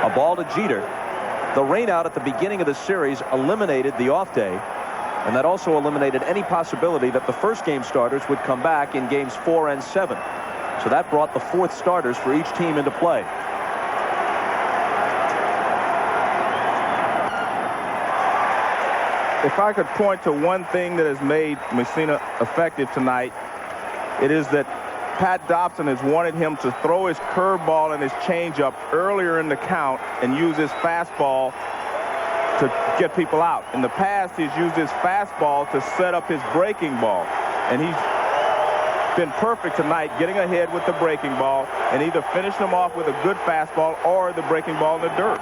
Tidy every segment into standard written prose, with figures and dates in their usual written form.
A ball to Jeter. The rainout at the beginning of the series eliminated the off day, and that also eliminated any possibility that the first game starters would come back in games 4 and 7. So that brought the fourth starters for each team into play. If I could point to one thing that has made Mussina effective tonight, it is that Pat Dobson has wanted him to throw his curveball and his changeup earlier in the count and use his fastball to get people out. In the past, he's used his fastball to set up his breaking ball, and he's been perfect tonight, getting ahead with the breaking ball and either finishing them off with a good fastball or the breaking ball in the dirt.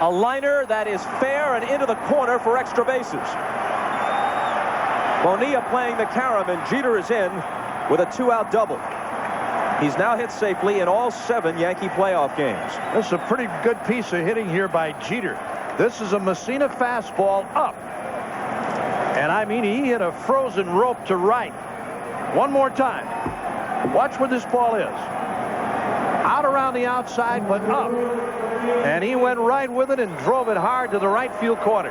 A liner that is fair and into the corner for extra bases. Bonilla playing the carom, and Jeter is in with a 2-out double. He's now hit safely in all 7 Yankee playoff games. This is a pretty good piece of hitting here by Jeter. This is a Mussina fastball up. And I mean, he hit a frozen rope to right. One more time. Watch where this ball is. Out around the outside, but up. And he went right with it and drove it hard to the right field corner.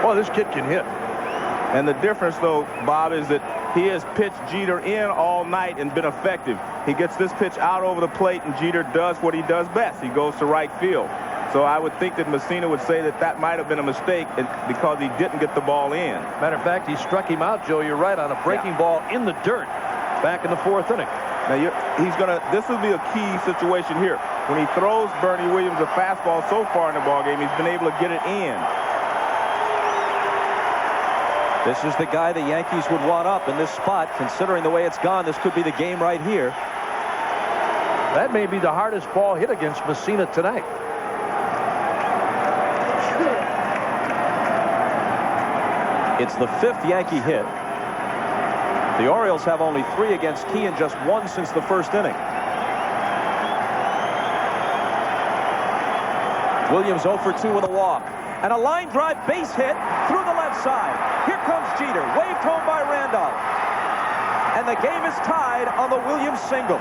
Boy, this kid can hit. And the difference, though, Bob, is that he has pitched Jeter in all night and been effective. He gets this pitch out over the plate, and Jeter does what he does best. He goes to right field. So I would think that Mussina would say that that might have been a mistake because he didn't get the ball in. Matter of fact, he struck him out, Joe. You're right, on a breaking ball in the dirt back in the 4th inning. Now, this will be a key situation here. When he throws Bernie Williams a fastball so far in the ballgame, he's been able to get it in. This is the guy the Yankees would want up in this spot. Considering the way it's gone, this could be the game right here. That may be the hardest ball hit against Mussina tonight. It's the 5th Yankee hit. The Orioles have only 3 against Key and just 1 since the 1st inning. Williams 0 for 2 with a walk. And a line drive base hit through the left side. Here comes Jeter, waved home by Randolph. And the game is tied on the Williams single.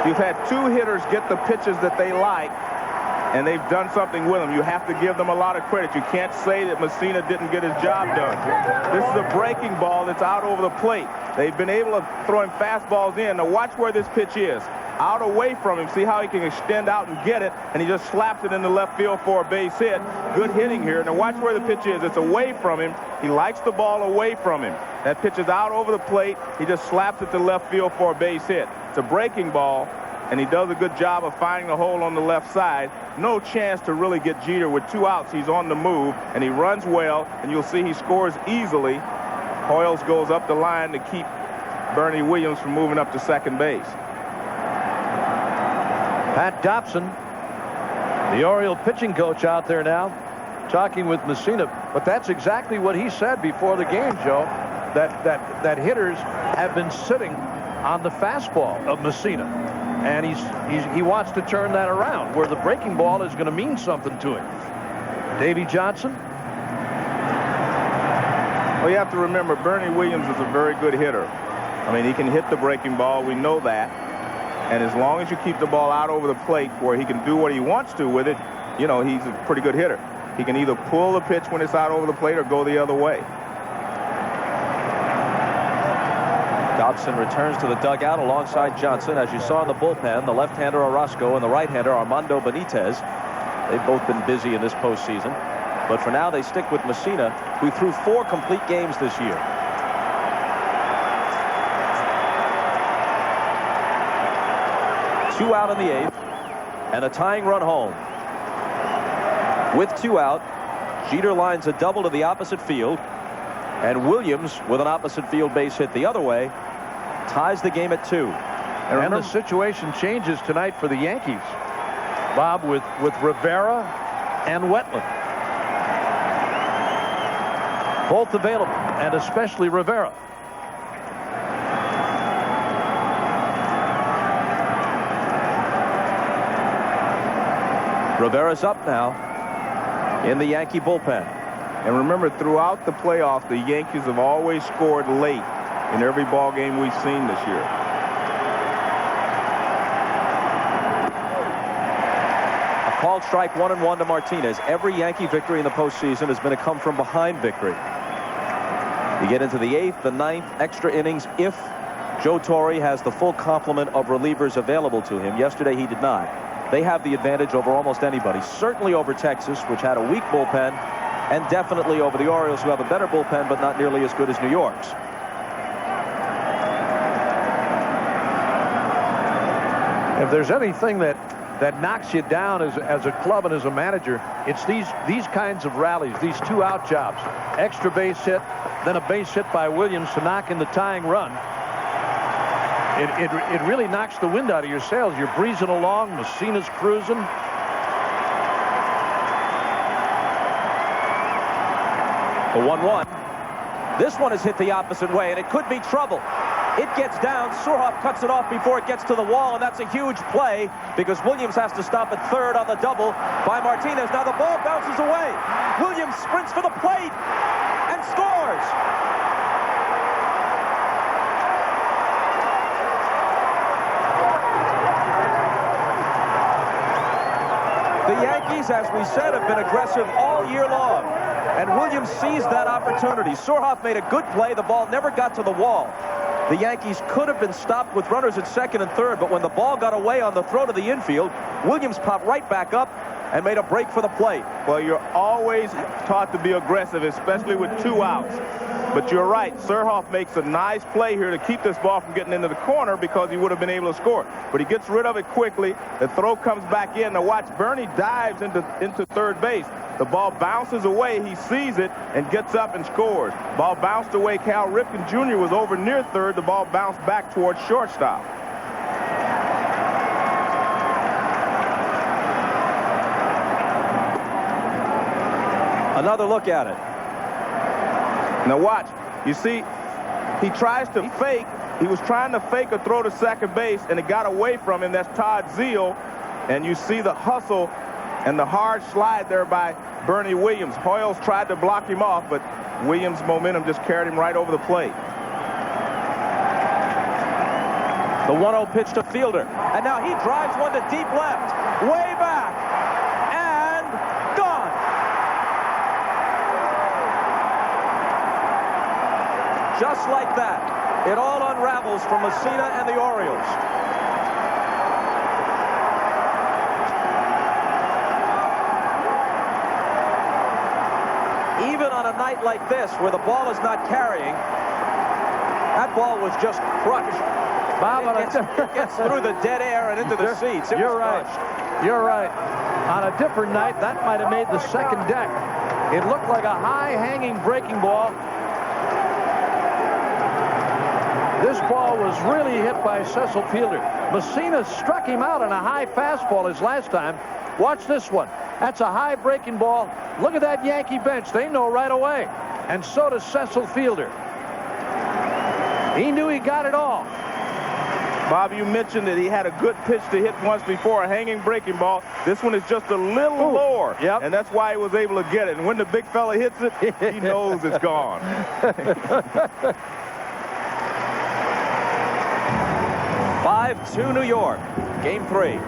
You've had 2 hitters get the pitches that they like, and they've done something with them. You have to give them a lot of credit. You can't say that Mussina didn't get his job done. This is a breaking ball that's out over the plate. They've been able to throw him fastballs in. Now watch where this pitch is. Out away from him. See how he can extend out and get it, and he just slaps it in the left field for a base hit. Good hitting here. Now watch where the pitch is. It's away from him. He likes the ball away from him. That pitch is out over the plate. He just slaps it to left field for a base hit. It's a breaking ball, and he does a good job of finding the hole on the left side. No chance to really get Jeter with 2 outs. He's on the move, and he runs well, and you'll see he scores easily. Hoyles goes up the line to keep Bernie Williams from moving up to second base. Pat Dobson, the Oriole pitching coach, out there now talking with Mussina. But that's exactly what he said before the game, Joe, that hitters have been sitting on the fastball of Mussina. And he wants to turn that around, where the breaking ball is going to mean something to him. Davey Johnson. Well, you have to remember, Bernie Williams is a very good hitter. I mean, he can hit the breaking ball. We know that. And as long as you keep the ball out over the plate where he can do what he wants to with it, you know, he's a pretty good hitter. He can either pull the pitch when it's out over the plate or go the other way. Dobson returns to the dugout alongside Johnson. As you saw in the bullpen, the left-hander Orozco and the right-hander Armando Benitez. They've both been busy in this postseason. But for now, they stick with Mussina, who threw 4 complete games this year. Two out in the 8th, and a tying run home. With 2 out, Jeter lines a double to the opposite field, and Williams, with an opposite field base hit the other way, ties the game at 2. And the situation changes tonight for the Yankees, Bob, with Rivera and Wetland. Both available, and especially Rivera. Rivera's up now in the Yankee bullpen. And remember, throughout the playoffs, the Yankees have always scored late in every ball game we've seen this year. Called strike 1-1 to Martinez. Every Yankee victory in the postseason has been a come-from-behind victory. You get into the 8th, the 9th, extra innings if Joe Torre has the full complement of relievers available to him. Yesterday he did not. They have the advantage over almost anybody. Certainly over Texas, which had a weak bullpen, and definitely over the Orioles, who have a better bullpen but not nearly as good as New York's. If there's anything that knocks you down as a club and as a manager, it's these kinds of rallies, these 2-out jobs. Extra base hit, then a base hit by Williams to knock in the tying run. It really knocks the wind out of your sails. You're breezing along. Mussina's cruising. The 1-1. This one is hit the opposite way, and it could be trouble. It gets down. Surhoff cuts it off before it gets to the wall, and that's a huge play because Williams has to stop at third on the double by Martinez. Now the ball bounces away. Williams sprints for the plate and scores. The Yankees, as we said, have been aggressive all year long, and Williams seized that opportunity. Surhoff made a good play. The ball never got to the wall. The Yankees could have been stopped with runners at second and third, but when the ball got away on the throw to the infield, Williams popped right back up and made a break for the plate. Well, you're always taught to be aggressive, especially with 2 outs. But you're right. Surhoff makes a nice play here to keep this ball from getting into the corner because he would have been able to score. But he gets rid of it quickly. The throw comes back in. Now watch, Bernie dives into third base. The ball bounces away. He sees it and gets up and scores. Ball bounced away. Cal Ripken Jr. was over near third. The ball bounced back towards shortstop. Another look at it. Now watch. You see, he tries to fake. He was trying to fake a throw to second base, and it got away from him. That's Todd Zeal. And you see the hustle and the hard slide there by Bernie Williams. Hoyles tried to block him off, but Williams' momentum just carried him right over the plate. The 1-0 pitch to Fielder. And now he drives one to deep left. Way back. And gone. Just like that, it all unravels for Mussina and the Orioles. Even on a night like this, where the ball is not carrying, that ball was just crushed. Bob, it gets through the dead air and into the seats. You're right. You're right. On a different night, that might have made the second deck. It looked like a high-hanging breaking ball. This ball was really hit by Cecil Fielder. Mussina struck him out on a high fastball his last time. Watch this one. That's a high breaking ball. Look at that Yankee bench. They know right away. And so does Cecil Fielder. He knew he got it all. Bob, you mentioned that he had a good pitch to hit once before, a hanging breaking ball. This one is just a little lower, and that's why he was able to get it. And when the big fella hits it, he knows it's gone. 5-2 New York. Game 3.